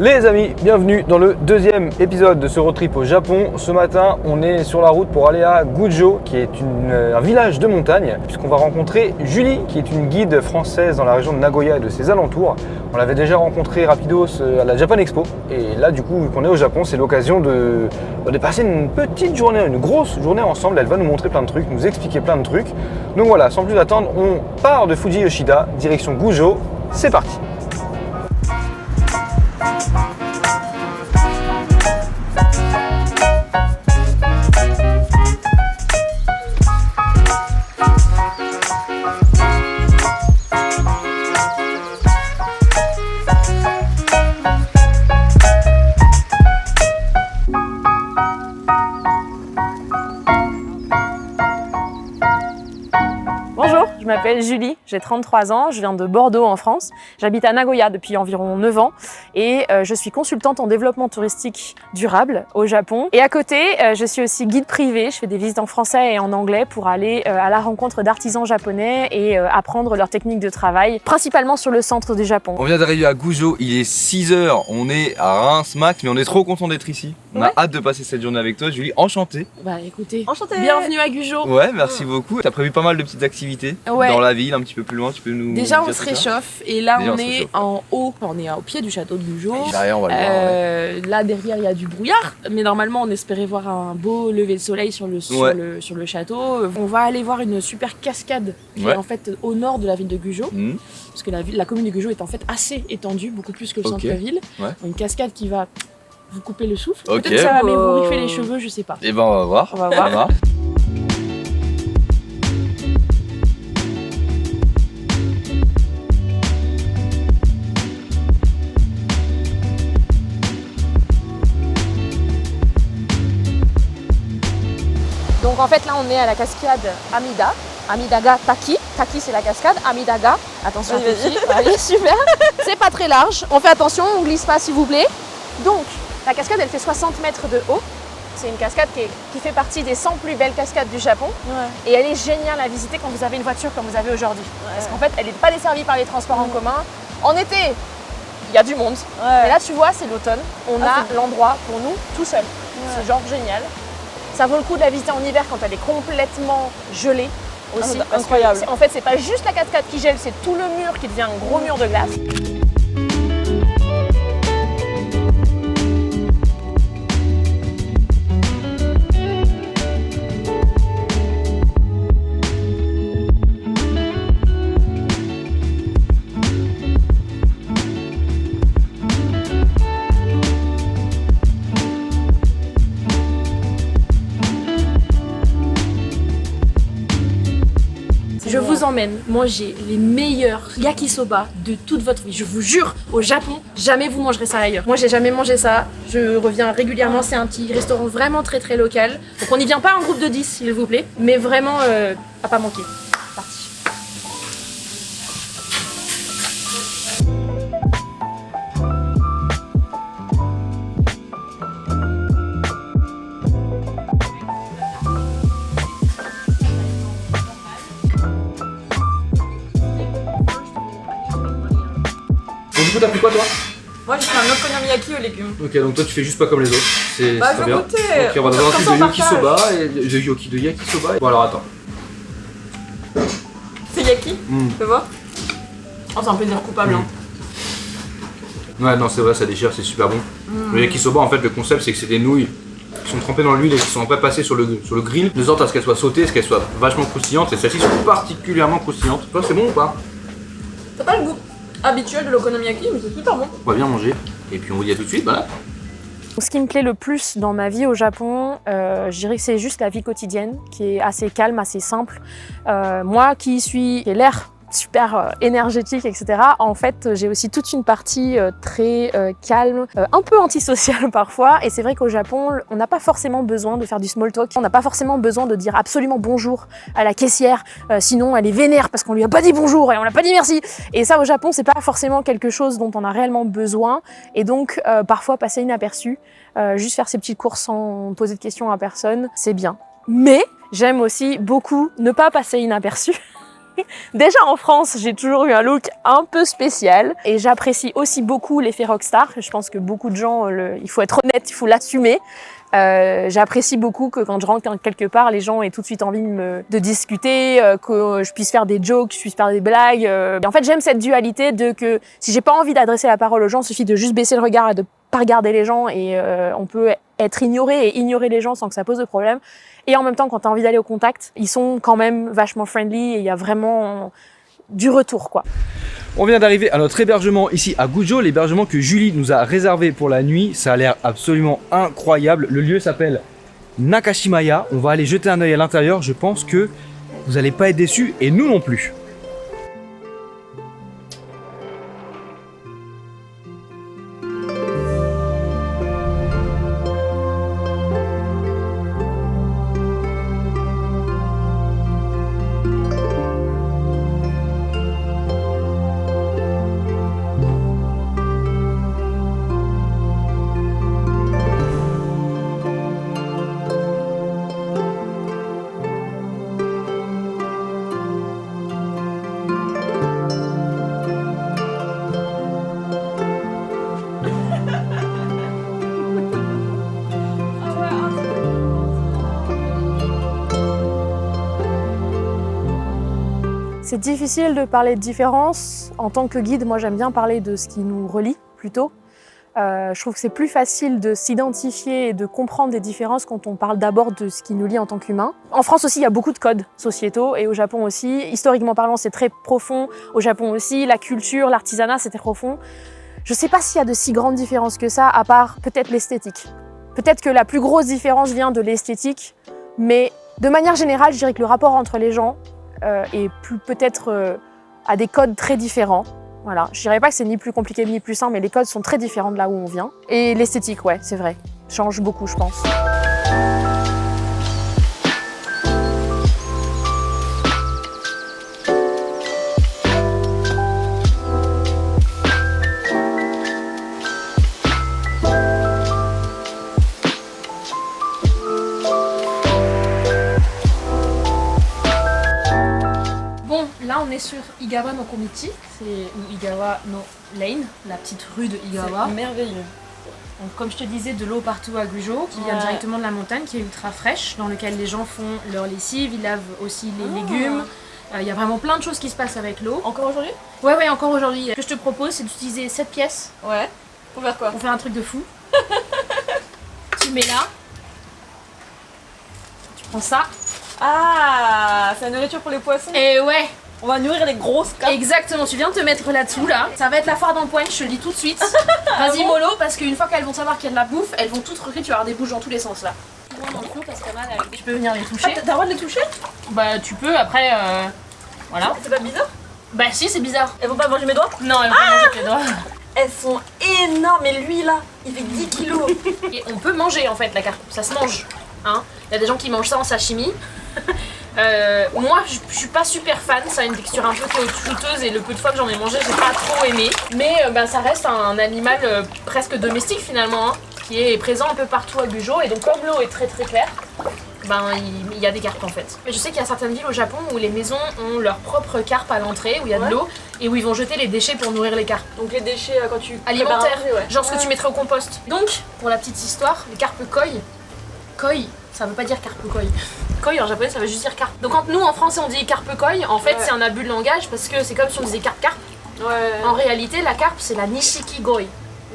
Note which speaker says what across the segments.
Speaker 1: Les amis, bienvenue dans le deuxième épisode de ce road trip au Japon. Ce matin, on est sur la route pour aller à Gujo, qui est un village de montagne, puisqu'on va rencontrer Julie, qui est une guide française dans la région de Nagoya et de ses alentours. On l'avait déjà rencontrée rapidos à la Japan Expo, et là, du coup, vu qu'on est au Japon, c'est l'occasion de passer une petite journée, une grosse journée ensemble. Elle va nous montrer plein de trucs, nous expliquer plein de trucs. Donc voilà, sans plus attendre, on part de Fuji Yoshida, direction Gujo. C'est parti!
Speaker 2: Bonjour, je m'appelle Julie, j'ai 33 ans, je viens de Bordeaux en France. J'habite à Nagoya depuis environ 9 ans et je suis consultante en développement touristique durable au Japon. Et à côté, je suis aussi guide privé, je fais des visites en français et en anglais pour aller à la rencontre d'artisans japonais et apprendre leurs techniques de travail, principalement sur le centre du Japon.
Speaker 3: On vient d'arriver à Gujo, il est 6h, on est à Reims Max, mais on est trop content d'être ici. On a hâte de passer cette journée avec toi, Julie, enchanté.
Speaker 2: Bah écoutez,
Speaker 4: Enchantée.
Speaker 2: bienvenue à Gujo.
Speaker 3: Ouais, merci beaucoup. T'as prévu pas mal de petites activités dans la ville, un petit peu plus loin, tu peux nous
Speaker 4: Déjà
Speaker 3: dire
Speaker 4: on
Speaker 3: tout
Speaker 4: se
Speaker 3: ça
Speaker 4: réchauffe et là
Speaker 3: Déjà,
Speaker 4: on
Speaker 3: on se
Speaker 4: est
Speaker 3: réchauffe.
Speaker 4: en haut, on est au pied du château de Gujo.
Speaker 3: Et derrière, on va le voir. Ouais.
Speaker 4: Là derrière il y a du brouillard, mais normalement on espérait voir un beau lever de soleil sur le château. On va aller voir une super cascade qui est en fait au nord de la ville de Gujo, parce que la commune de Gujo est en fait assez étendue, beaucoup plus que le centre-ville.
Speaker 3: Ouais.
Speaker 4: Une cascade qui va vous couper le souffle.
Speaker 3: Ok.
Speaker 4: Peut-être que ça va même vous griffer les cheveux, je sais pas.
Speaker 3: Et ben on va voir.
Speaker 4: On va voir.
Speaker 2: Donc en fait là on est à la cascade Amidaga Taki. Taki c'est la cascade, Amidaga, attention petit, allez super, c'est pas très large, on fait attention, on glisse pas s'il vous plaît. Donc la cascade elle fait 60 mètres de haut, c'est une cascade qui fait partie des 100 plus belles cascades du Japon et elle est géniale à visiter quand vous avez une voiture comme vous avez aujourd'hui. Parce qu'en fait elle n'est pas desservie par les transports en commun. En été, il y a du monde, mais là tu vois c'est l'automne, on a l'endroit pour nous tout seul, c'est genre génial. Ça vaut le coup de la visiter en hiver quand elle est complètement gelée aussi.
Speaker 4: Incroyable.
Speaker 2: En fait, c'est pas juste la cascade qui gèle, c'est tout le mur qui devient un gros mur de glace.
Speaker 4: Je vous emmène manger les meilleurs yakisoba de toute votre vie. Je vous jure, au Japon, jamais vous mangerez ça ailleurs. Moi, j'ai jamais mangé ça. Je reviens régulièrement. C'est un petit restaurant vraiment très très local. Donc on n'y vient pas en groupe de 10, s'il vous plaît. Mais vraiment, à pas manquer. Parti.
Speaker 1: Donc du coup, t'as pris quoi toi?
Speaker 4: Moi, j'ai fait un okonomiyaki aux légumes.
Speaker 1: Ok, donc toi tu fais juste pas comme les autres, c'est
Speaker 4: Bah,
Speaker 1: très
Speaker 4: je
Speaker 1: bien.
Speaker 4: veux goûter.
Speaker 1: Ok, on va dans un
Speaker 4: Comme
Speaker 1: truc
Speaker 4: ça,
Speaker 1: de
Speaker 4: on partage.
Speaker 1: yakisoba et de yakisoba. Bon alors attends.
Speaker 4: C'est yaki. Tu peux voir? Oh, c'est un plaisir coupable. Hein.
Speaker 1: Ouais, non, c'est vrai, ça déchire, c'est super bon. Le yakisoba, en fait, le concept, c'est que c'est des nouilles qui sont trempées dans l'huile et qui sont après passées sur le grill, de sorte à ce qu'elles soient sautées, à ce qu'elles soient vachement croustillantes. Et celles-ci sont particulièrement croustillantes. Toi, c'est bon ou pas?
Speaker 4: C'est pas le goût habituel de l'okonomiyaki, mais c'est super bon.
Speaker 1: On va bien manger. Et puis on vous dit à tout de suite, voilà.
Speaker 2: Ce qui me plaît le plus dans ma vie au Japon, je dirais que c'est juste la vie quotidienne qui est assez calme, assez simple. Moi qui ai l'air super énergétique, etc. En fait, j'ai aussi toute une partie très calme, un peu antisociale parfois. Et c'est vrai qu'au Japon, on n'a pas forcément besoin de faire du small talk. On n'a pas forcément besoin de dire absolument bonjour à la caissière. Sinon, elle est vénère parce qu'on lui a pas dit bonjour et on l'a pas dit merci. Et ça, au Japon, c'est pas forcément quelque chose dont on a réellement besoin. Et donc, parfois, passer inaperçu, juste faire ses petites courses sans poser de questions à personne, c'est bien. Mais j'aime aussi beaucoup ne pas passer inaperçu. Déjà en France, j'ai toujours eu un look un peu spécial et j'apprécie aussi beaucoup l'effet rockstar. Je pense que beaucoup de gens, il faut être honnête, il faut l'assumer. J'apprécie beaucoup que quand je rentre quelque part, les gens aient tout de suite envie de discuter, que je puisse faire des jokes, que je puisse faire des blagues. Et en fait, j'aime cette dualité de que si j'ai pas envie d'adresser la parole aux gens, il suffit de juste baisser le regard et de pas regarder les gens et on peut être ignoré et ignorer les gens sans que ça pose de problème. Et en même temps, quand tu as envie d'aller au contact, ils sont quand même vachement friendly et il y a vraiment du retour, quoi.
Speaker 1: On vient d'arriver à notre hébergement ici à Gujo, l'hébergement que Julie nous a réservé pour la nuit. Ça a l'air absolument incroyable. Le lieu s'appelle Nakashimaya. On va aller jeter un œil à l'intérieur. Je pense que vous n'allez pas être déçus et nous non plus.
Speaker 2: C'est difficile de parler de différence. En tant que guide, moi j'aime bien parler de ce qui nous relie plutôt. Je trouve que c'est plus facile de s'identifier et de comprendre des différences quand on parle d'abord de ce qui nous lie en tant qu'humain. En France aussi, il y a beaucoup de codes sociétaux et au Japon aussi. Historiquement parlant, c'est très profond. Au Japon aussi, la culture, l'artisanat, c'est très profond. Je ne sais pas s'il y a de si grandes différences que ça, à part peut-être l'esthétique. Peut-être que la plus grosse différence vient de l'esthétique, mais de manière générale, je dirais que le rapport entre les gens est peut-être à des codes très différents. Voilà. Je dirais pas que c'est ni plus compliqué ni plus simple, mais les codes sont très différents de là où on vient. Et l'esthétique, ouais, c'est vrai, change beaucoup, je pense.
Speaker 4: Là, on est sur Igawa no Komichi, ou Igawa no Lane, la petite rue de Igawa.
Speaker 5: C'est merveilleux.
Speaker 4: Donc, comme je te disais, de l'eau partout à Gujo, qui vient directement de la montagne, qui est ultra fraîche, dans lequel les gens font leur lessive, ils lavent aussi les légumes. Il y a vraiment plein de choses qui se passent avec l'eau.
Speaker 5: Encore aujourd'hui?
Speaker 4: Ouais, encore aujourd'hui. Ce que je te propose, c'est d'utiliser cette pièce.
Speaker 5: Ouais. Pour faire quoi?
Speaker 4: Pour faire un truc de fou. Tu mets là. Tu prends ça.
Speaker 5: Ah, c'est la nourriture pour les poissons.
Speaker 4: Et ouais.
Speaker 5: On va nourrir les grosses carpes.
Speaker 4: Exactement, tu viens de te mettre là-dessous là. Ça va être la foire d'empoigne, je te le dis tout de suite. Vas-y mollo, parce qu'une fois qu'elles vont savoir qu'il y a de la bouffe, elles vont toutes recruter, tu vas avoir des bouches dans tous les sens là. Tu peux venir les toucher.
Speaker 5: Ah, t'as le droit de les toucher?
Speaker 4: Bah tu peux, après voilà.
Speaker 5: C'est pas bizarre?
Speaker 4: Bah si, c'est bizarre.
Speaker 5: Elles vont pas manger mes doigts?
Speaker 4: Non, elles vont pas manger tes doigts.
Speaker 5: Elles sont énormes, mais lui là, il fait 10 kilos.
Speaker 4: Et on peut manger en fait la carpe, ça se mange. Hein. Il y a des gens qui mangent ça en sashimi. Moi je suis pas super fan, ça a une texture un peu caoutchouteuse et le peu de fois que j'en ai mangé j'ai pas trop aimé. Mais ça reste un animal presque domestique finalement, hein, qui est présent un peu partout à Gujo et donc comme l'eau est très très claire, il y a des carpes en fait. Mais je sais qu'il y a certaines villes au Japon où les maisons ont leur propre carpe à l'entrée, où il y a de l'eau et où ils vont jeter les déchets pour nourrir les carpes.
Speaker 5: Donc les déchets quand tu...
Speaker 4: Alimentaires, genre ce que tu mettrais au compost. Donc, pour la petite histoire, les carpes koi, ça veut pas dire carpe koi. Koi en japonais ça veut juste dire carpe. Donc quand nous en français on dit carpe koi, en fait c'est un abus de langage parce que c'est comme si on disait carpe. En réalité la carpe c'est la nishiki goi.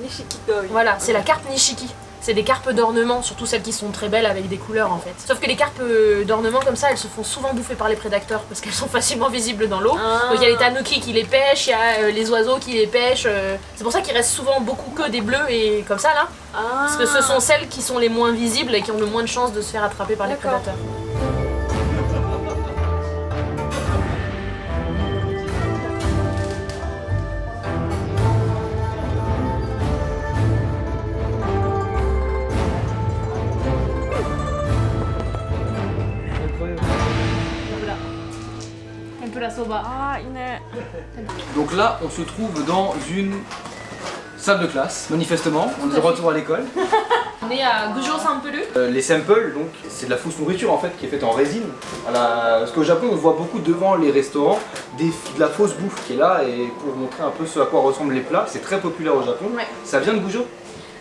Speaker 5: Nishiki goi.
Speaker 4: Voilà, c'est la carpe nishiki. C'est des carpes d'ornement, surtout celles qui sont très belles avec des couleurs en fait. Sauf que les carpes d'ornement comme ça, elles se font souvent bouffer par les prédateurs parce qu'elles sont facilement visibles dans l'eau. Donc il y a les tanuki qui les pêchent, il y a les oiseaux qui les pêchent. C'est pour ça qu'il reste souvent beaucoup que des bleus et comme ça là. Parce que ce sont celles qui sont les moins visibles et qui ont le moins de chances de se faire attraper par les prédateurs. La soba.
Speaker 5: Ah, Ine.
Speaker 1: Donc là, on se trouve dans une salle de classe, manifestement. On est de retour à l'école.
Speaker 4: On est à Gujo Sampuru.
Speaker 1: Les samples, donc, c'est de la fausse nourriture en fait qui est faite en résine. Parce qu'au Japon, on voit beaucoup devant les restaurants de la fausse bouffe qui est là. Et pour vous montrer un peu ce à quoi ressemblent les plats, c'est très populaire au Japon.
Speaker 4: Ouais.
Speaker 1: Ça vient de Gujo?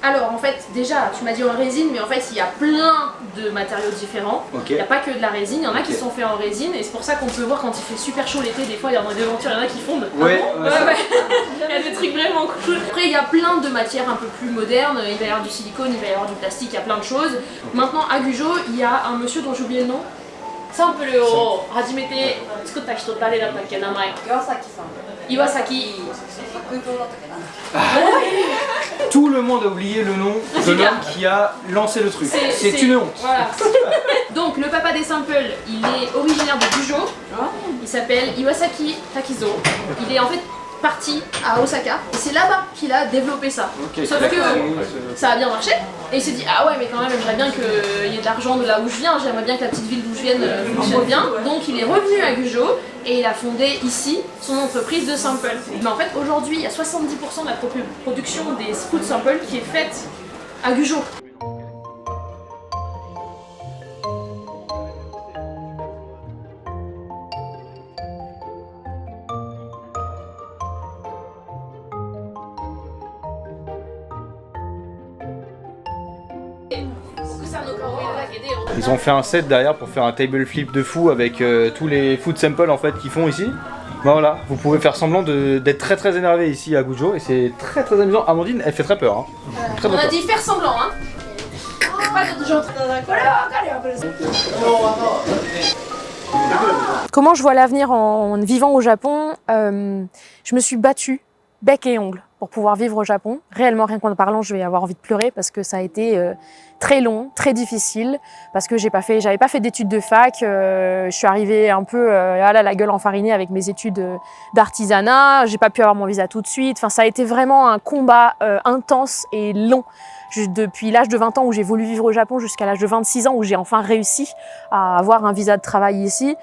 Speaker 4: Alors en fait, déjà, tu m'as dit en résine, mais en fait, il y a plein de matériaux différents.
Speaker 1: Ok.
Speaker 4: Il n'y a pas que de la résine, il y en a qui
Speaker 1: Ok.
Speaker 4: sont faits en résine, et c'est pour ça qu'on peut voir quand il fait super chaud l'été, des fois, il y a dans les devantures, il y en a qui fondent.
Speaker 1: Ouais,
Speaker 4: Ah bon
Speaker 1: ouais, ça-
Speaker 4: ouais. Il y a des trucs vraiment cool. Après, il y a plein de matières un peu plus modernes, il va y avoir du silicone, il va y avoir du plastique, il y a plein de choses. Maintenant, à Gujo, il y a un monsieur dont j'ai oublié le nom. Sampuruを初めて作った人誰だったっけ名前。Iwasaki.
Speaker 1: Tout le monde a oublié le nom de l'homme qui a lancé le truc. C'est une honte.
Speaker 4: Voilà. Donc le papa des samples, il est originaire de Gujo. Il s'appelle Iwasaki Takizo. Il est en fait parti à Osaka et c'est là-bas qu'il a développé ça.
Speaker 1: Ok,
Speaker 4: Sauf
Speaker 1: d'accord.
Speaker 4: que ça a bien marché et il s'est dit ah ouais mais quand même j'aimerais bien qu'il y ait de l'argent de là où je viens, j'aimerais bien que la petite ville d'où je viens fonctionne bien. Donc il est revenu à Gujo et il a fondé ici son entreprise de samples. Mais en fait aujourd'hui il y a 70% de la production des food samples qui est faite à Gujo.
Speaker 1: Ils ont fait un set derrière pour faire un table flip de fou avec tous les food samples en fait qu'ils font ici. Ben voilà, vous pouvez faire semblant d'être très très énervé ici à Gujo et c'est très très amusant. Amandine, elle fait très peur. Hein. Très,
Speaker 4: On
Speaker 1: très
Speaker 4: a
Speaker 1: peur.
Speaker 4: dit faire semblant hein. Pas de gens.
Speaker 2: Comment je vois l'avenir en vivant au Japon? Je me suis battue bec et ongles pour pouvoir vivre au Japon. Réellement, rien qu'en parlant, je vais avoir envie de pleurer parce que ça a été très long, très difficile, parce que j'avais pas fait d'études de fac. Je suis arrivée un peu la gueule enfarinée avec mes études d'artisanat. J'ai pas pu avoir mon visa tout de suite. Enfin, ça a été vraiment un combat intense et long. Depuis l'âge de 20 ans où j'ai voulu vivre au Japon jusqu'à l'âge de 26 ans où j'ai enfin réussi à avoir un visa de travail ici.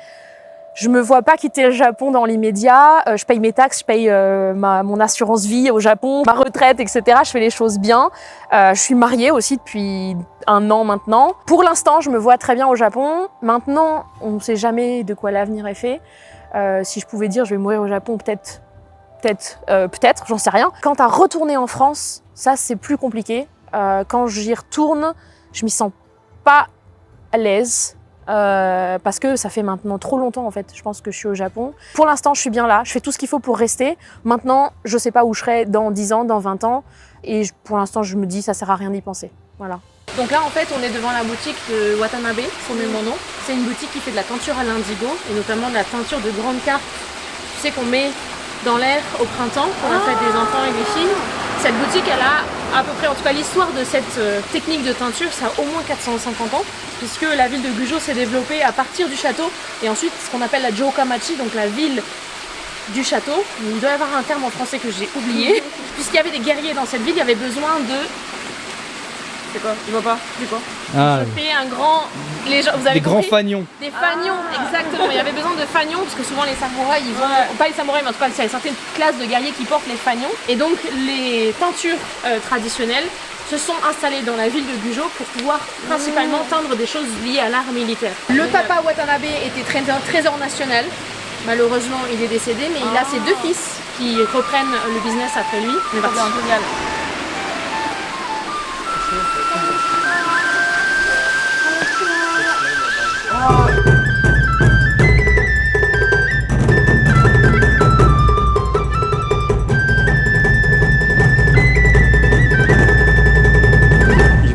Speaker 2: Je me vois pas quitter le Japon dans l'immédiat. Je paye mes taxes, je paye mon assurance vie au Japon, ma retraite, etc. Je fais les choses bien. Je suis mariée aussi depuis 1 an maintenant. Pour l'instant, je me vois très bien au Japon. Maintenant, on ne sait jamais de quoi l'avenir est fait. Si je pouvais dire je vais mourir au Japon, peut-être, j'en sais rien. Quant à retourner en France, ça c'est plus compliqué. Quand j'y retourne, je m'y sens pas à l'aise. Parce que ça fait maintenant trop longtemps en fait, je pense que je suis au Japon. Pour l'instant, je suis bien là, je fais tout ce qu'il faut pour rester. Maintenant, je sais pas où je serai dans 10 ans, dans 20 ans. Et pour l'instant, je me dis, ça sert à rien d'y penser. Voilà.
Speaker 4: Donc là en fait on est devant la boutique de Watanabe, son même nom. C'est une boutique qui fait de la teinture à l'indigo et notamment de la teinture de grandes cartes. Tu sais qu'on met dans l'air au printemps pour la fête des enfants et des filles. Cette boutique elle a à peu près, en tout cas l'histoire de cette technique de teinture, ça a au moins 450 ans puisque la ville de Gujo s'est développée à partir du château et ensuite ce qu'on appelle la Jokamachi, donc la ville du château. Il doit y avoir un terme en français que j'ai oublié. Puisqu'il y avait des guerriers dans cette ville, il y avait besoin de... C'est quoi? Je vois pas. C'est quoi? Je fais un grand... Les gens, vous avez
Speaker 1: Des grands
Speaker 4: compris?
Speaker 1: fagnons.
Speaker 4: Des fagnons, exactement. Il y avait besoin de fagnons parce que souvent les samouraïs, ils ont... Pas les samouraïs, mais en tout cas, il y a certaines classes de guerriers qui portent les fagnons. Et donc les teintures traditionnelles se sont installées dans la ville de Gujo pour pouvoir principalement teindre des choses liées à l'art militaire. Le papa Watanabe était trésor national. Malheureusement, il est décédé, mais il a ses 2 fils qui reprennent le business après lui. On est parti.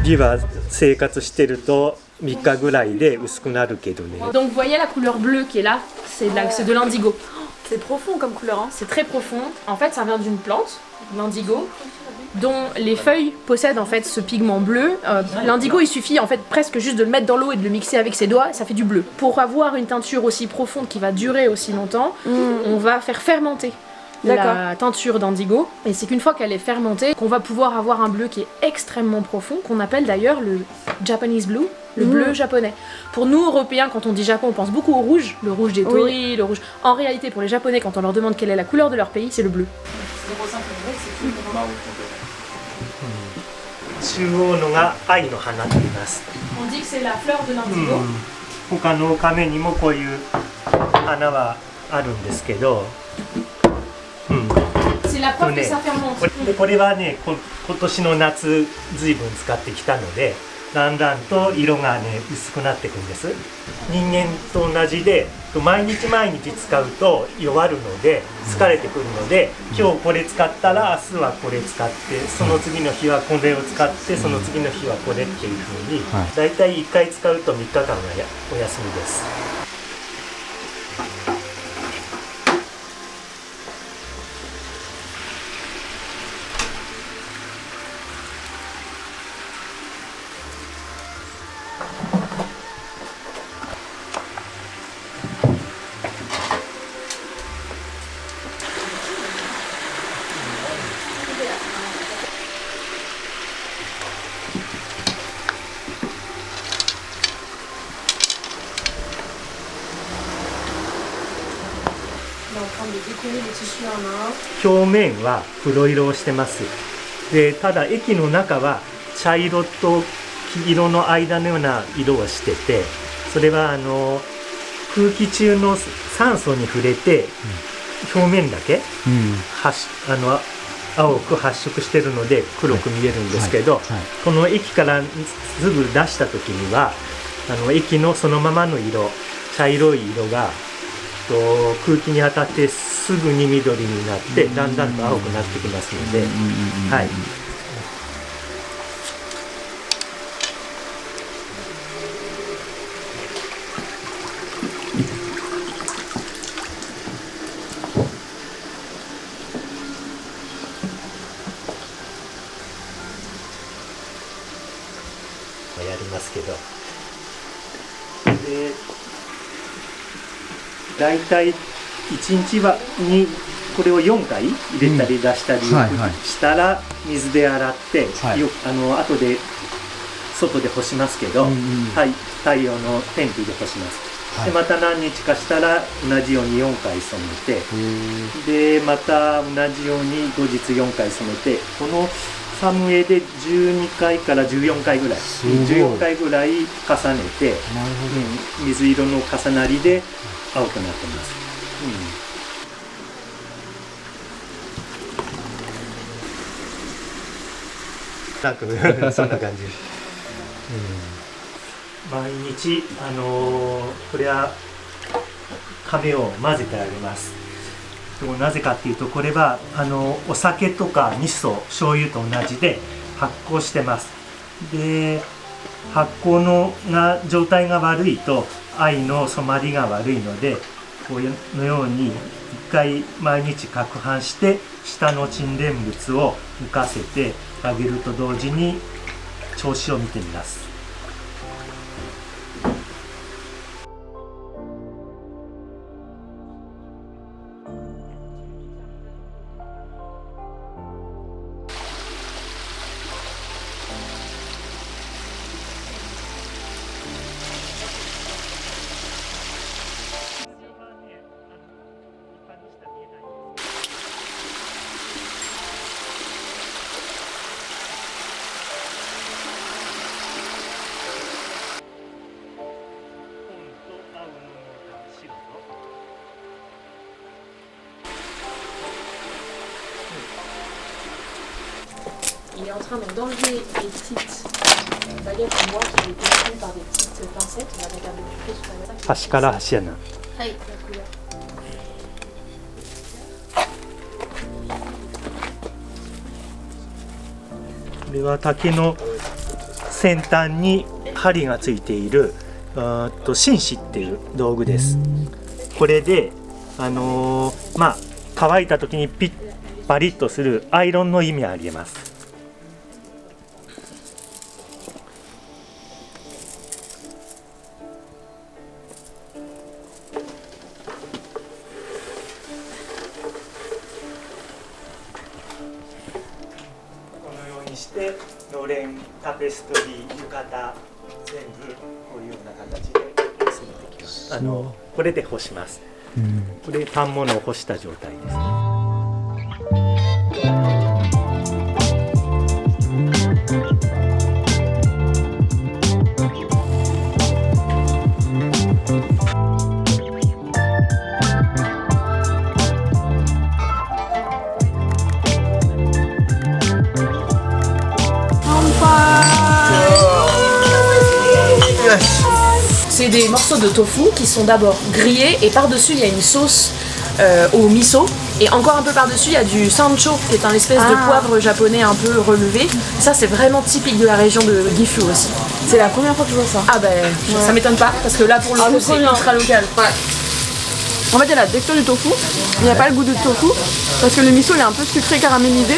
Speaker 6: 指は生活してると3日ぐらいで薄くなるけどね。
Speaker 4: Donc vous voyez la couleur bleue qui est là, c'est de l'indigo.
Speaker 5: C'est profond comme couleur, hein.
Speaker 4: C'est très profond. En fait, ça vient d'une plante, l'indigo, dont les feuilles possèdent en fait ce pigment bleu. L'indigo, il suffit en fait presque juste de le mettre dans l'eau et de le mixer avec ses doigts, ça fait du bleu. Pour avoir une teinture aussi profonde qui va durer aussi longtemps, on va faire fermenter la teinture d'indigo. Et c'est qu'une fois qu'elle est fermentée, qu'on va pouvoir avoir un bleu qui est extrêmement profond, qu'on appelle d'ailleurs le Japanese blue, le bleu japonais. Pour nous, Européens, quand on dit Japon, on pense beaucoup au rouge, le rouge des torii, le rouge... En réalité, pour les Japonais, quand on leur demande quelle est la couleur de leur pays, c'est le bleu.
Speaker 6: 中央のが愛の花と言います。
Speaker 4: On dit que c'est la fleur de l'indigo.
Speaker 6: 他の亀にもこういう花はあるんですけど、
Speaker 4: C'est la preuve que ça fermente.
Speaker 6: これはね、今年の夏ずいぶん使ってきたので、だんだんと色がね薄くなっていくんです。人間と同じで、毎日毎日使うと弱るので疲れてくるので、今日これ使ったら明日はこれ使って、その次の日はこれを使って、その次の日はこれっていう風に、だいたい1回使うと3日間がお休みです。表面は黒色をしてます。でただ液の中は茶色と黄色の間のような色をしてて、それは空気中の酸素に触れて表面だけ、青く発色してるので黒く見えるんですけど、この液からすぐ出した時には液のそのままの色、茶色い色が空気に当たってすぐに緑になってだんだんと青くなってきますので、はい。やりますけど。でだいたい1日にこれを4回入れたり出したりしたら水で洗って、後で外で干しますけど、太陽の天日で干します。でまた何日かしたら同じように4回染めて、でまた同じように後日4回染めて、このサムエで12回から14回ぐらい、14回ぐらい重ねて、水色の重なりで青くなってます。なんかそんな感じ。毎日これは亀を混ぜてあげます。なぜかっていうと、これはお酒とか味噌、醤油と同じで発酵してます。で発酵の状態が悪いと藍の染まりが悪いので、このように1回毎日攪拌して下の沈殿物を浮かせてあげると同時に調子を見てみます。
Speaker 2: Il est en train d'enlever les petites baguettes en bois qui étaient tenues par des petites pincettes. On va regarder plus près sur la main.
Speaker 6: 端から端やな。
Speaker 2: はい、
Speaker 6: これは竹の先端に針がついている紳士っていう道具です。これで乾いた時にパリッとするアイロンの意味あります。このようにしてのれん、タペストリー、浴衣全部こういうような形で詰めてきます。これで干します。これ反物を干した状態です。
Speaker 4: c'est des morceaux de tofu qui sont d'abord grillés et par-dessus il y a une sauce au miso et encore un peu par-dessus il y a du sancho qui est un espèce de poivre japonais un peu relevé. Ça c'est vraiment typique de la région de Gifu aussi.
Speaker 2: C'est la première fois que je vois ça.
Speaker 4: Ah ben ça m'étonne pas parce que là pour le coup c'est ultra local. Ouais.
Speaker 2: En fait, il y a la texture du tofu, il n'y a pas le goût du tofu, parce que le miso il est un peu sucré, caramélisé.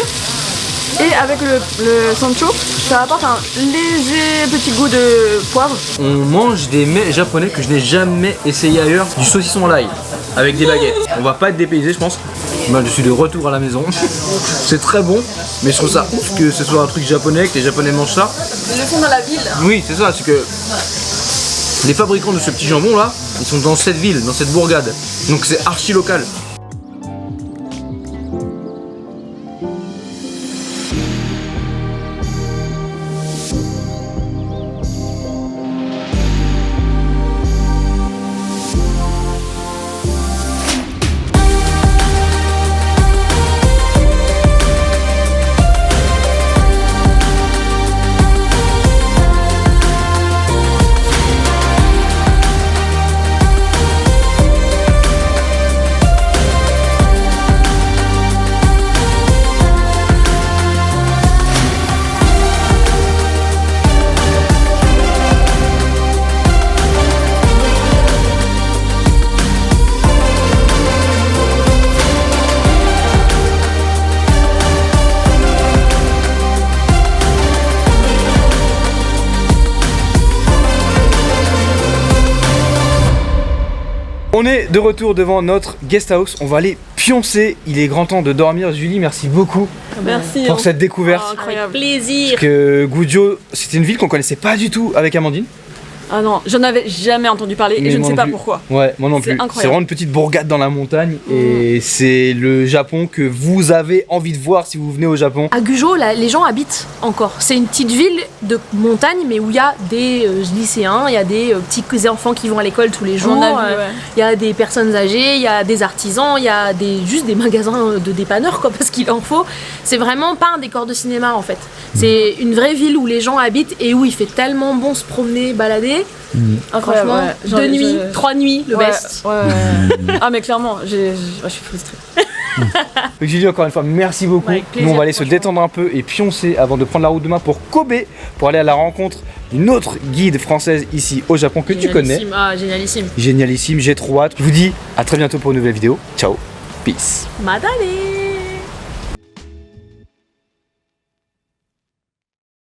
Speaker 2: Et avec le sancho, ça apporte un léger petit goût de poivre.
Speaker 1: On mange des mets japonais que je n'ai jamais essayé ailleurs. Du saucisson à l'ail avec des baguettes. On va pas être dépaysé, je pense. Moi, je suis de retour à la maison. C'est très bon, mais je trouve ça ouf que ce soit un truc japonais, que les japonais mangent ça.
Speaker 4: Ils le font dans la ville.
Speaker 1: Oui, c'est ça, c'est que les fabricants de ce petit jambon là, ils sont dans cette ville, dans cette bourgade. Donc c'est archi local. On est de retour devant notre guest house, on va aller pioncer, il est grand temps de dormir. Julie, merci beaucoup pour cette découverte.
Speaker 5: Incroyable. Plaisir.
Speaker 1: Parce que Gujo, c'était une ville qu'on connaissait pas du tout avec Amandine.
Speaker 5: Ah non, j'en avais jamais entendu parler et je ne sais pas pourquoi.
Speaker 1: Ouais, moi non plus. C'est vraiment une petite bourgade dans la montagne et c'est le Japon que vous avez envie de voir si vous venez au Japon.
Speaker 4: À Gujo, les gens habitent encore. C'est une petite ville de montagne, mais où il y a des lycéens, il y a des petits enfants qui vont à l'école tous les jours. Il y a des personnes âgées, il y a des artisans, il y a juste des magasins de dépanneurs, quoi, parce qu'il en faut. C'est vraiment pas un décor de cinéma en fait. C'est une vraie ville où les gens habitent et où il fait tellement bon se promener, balader. Franchement,
Speaker 5: ouais.
Speaker 4: 2 nuits, 3 nuits, le best.
Speaker 5: Ah mais clairement, je suis frustrée.
Speaker 1: Julie, encore une fois, merci beaucoup.
Speaker 4: Plaisir,
Speaker 1: nous on va aller se détendre un peu et pioncer avant de prendre la route demain pour Kobe, pour aller à la rencontre d'une autre guide française ici au Japon que tu connais.
Speaker 4: Ah, génialissime.
Speaker 1: Génialissime, j'ai trop hâte. Je vous dis à très bientôt pour une nouvelle vidéo. Ciao, peace.
Speaker 4: Madale.